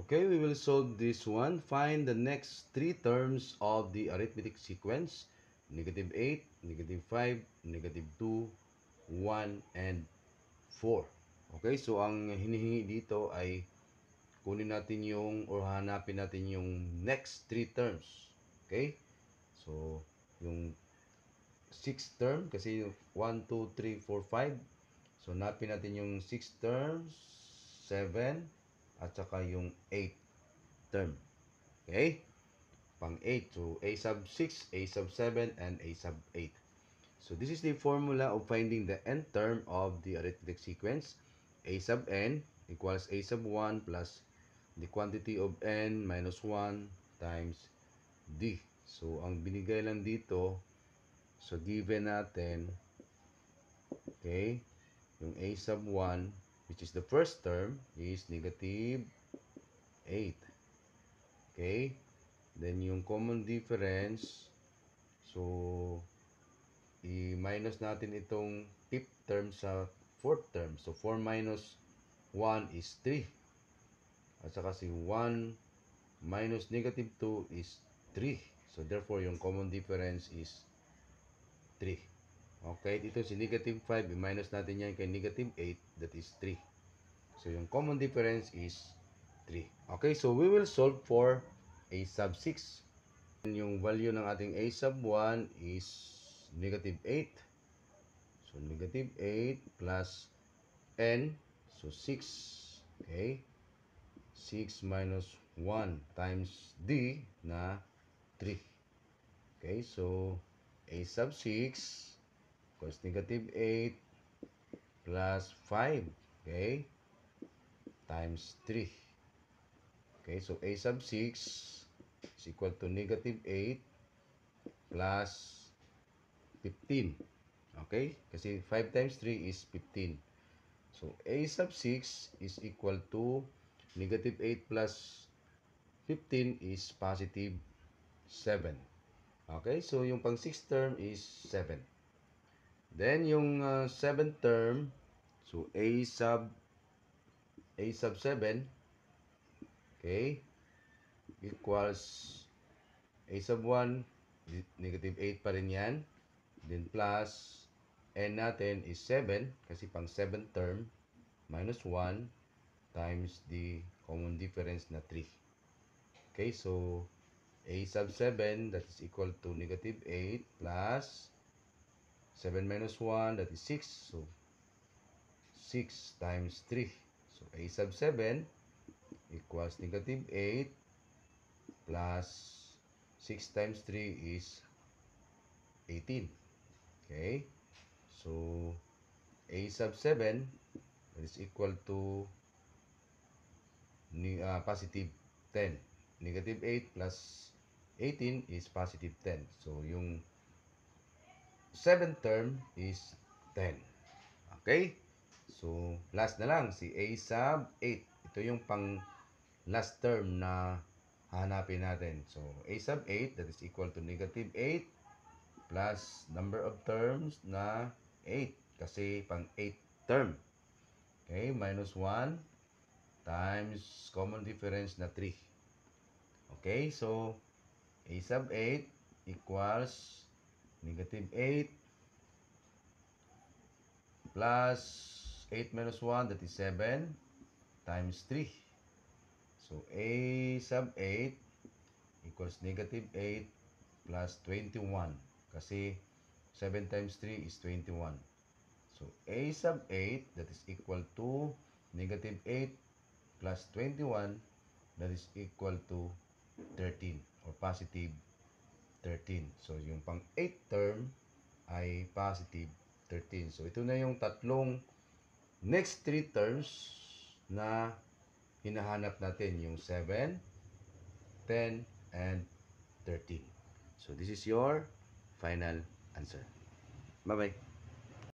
Okay, we will solve this one. Find the next three terms of the arithmetic sequence. -8, -5, -2, 1, and 4. Okay, so ang hinihingi dito ay kunin natin yung or hanapin natin yung next three terms. Okay? So, yung 6th term kasi 1, 2, 3, 4, 5. So, hanapin natin yung 6th term, 7, at saka yung 8th term. Okay? Pang 8. So, a sub 6, a sub 7, and a sub 8. So, this is the formula of finding the nth term of the arithmetic sequence. A sub n equals a sub 1 plus the quantity of n minus 1 times d. So, ang binigay lang dito, so given natin, okay, yung a sub 1, which is the first term, is -8. Okay? Then, yung common difference, so, i-minus natin itong 5th term sa 4th term. So, 4 minus 1 is 3. At saka si 1 minus -2 is 3. So, therefore, yung common difference is 3. Okay, dito si -5, i-minus natin yan kay -8, that is 3. So, yung common difference is 3. Okay, so we will solve for a sub 6. Yung value ng ating a sub 1 is -8. So, -8 plus n, so 6. Okay, 6 minus 1 times d na 3. Okay, so a sub 6 equals -8 plus 5, okay, times 3. Okay, so a sub 6 is equal to -8 plus 15. Okay, kasi 5 times 3 is 15. So, a sub 6 is equal to -8 plus 15 is positive 7. Okay, so yung pang 6th term is 7. Then, yung 7th term, so a sub 7, okay, equals a sub 1, -8 pa rin yan. Then, plus n natin is 7, kasi pang 7th term, minus 1 times the common difference na 3. Okay, so a sub 7, that is equal to -8 plus 7 minus 1, that is 6. So, 6 times 3. So, a sub 7 equals -8 plus 6 times 3 is 18. Okay, so a sub 7 is equal to positive 10. -8 plus 18 is positive 10. So, yung 7th term is 10. Okay? So, last na lang, si a sub 8. Ito yung pang last term na hanapin natin. So, a sub 8, that is equal to -8 plus number of terms na 8. Kasi pang 8th term. Okay? Minus 1 times common difference na 3. Okay? So, a sub 8 equals -8 plus 8 minus 1, that is 7, times 3. So, a sub 8 equals -8 plus 21. Kasi 7 times 3 is 21. So, a sub 8, that is equal to -8 plus 21, that is equal to 13 or positive 13. So, yung pang 8th term ay positive 13. So, ito na yung tatlong next 3 terms na hinahanap natin, yung 7, 10, and 13. So, this is your final answer. Bye-bye.